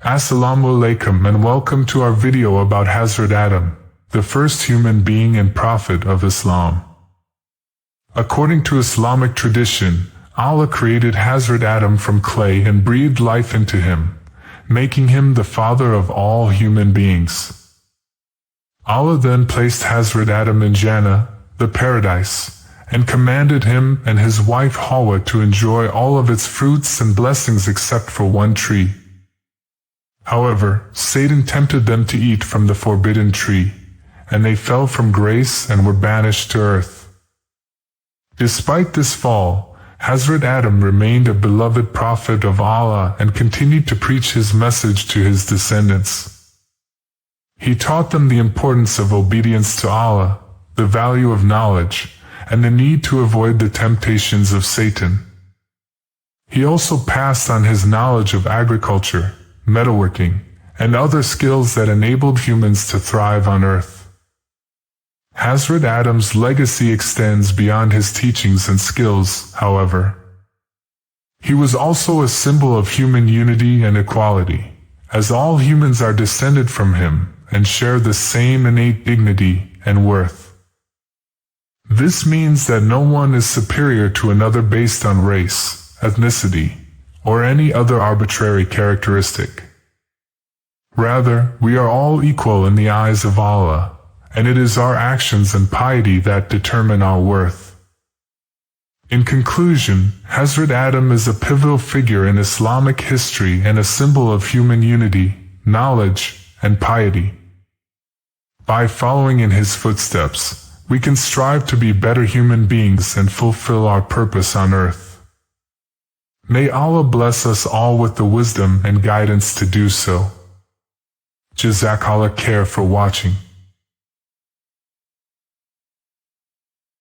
Assalamu alaikum and welcome to our video about Hazrat Adam, the first human being and prophet of Islam. According to Islamic tradition, Allah created Hazrat Adam from clay and breathed life into him, making him the father of all human beings. Allah then placed Hazrat Adam in Jannah, the paradise, and commanded him and his wife Hawa to enjoy all of its fruits and blessings except for one tree. However, Satan tempted them to eat from the forbidden tree, and they fell from grace and were banished to earth. Despite this fall, Hazrat Adam remained a beloved prophet of Allah and continued to preach his message to his descendants. He taught them the importance of obedience to Allah, the value of knowledge, and the need to avoid the temptations of Satan. He also passed on his knowledge of agriculture, metalworking, and other skills that enabled humans to thrive on earth. Hazrat Adam's legacy extends beyond his teachings and skills, however. He was also a symbol of human unity and equality, as all humans are descended from him and share the same innate dignity and worth. This means that no one is superior to another based on race, ethnicity, or any other arbitrary characteristic. Rather, we are all equal in the eyes of Allah, and it is our actions and piety that determine our worth. In conclusion, Hazrat Adam is a pivotal figure in Islamic history and a symbol of human unity, knowledge, and piety. By following in his footsteps, we can strive to be better human beings and fulfill our purpose on earth. May Allah bless us all with the wisdom and guidance to do so. Jazakallah khair for watching.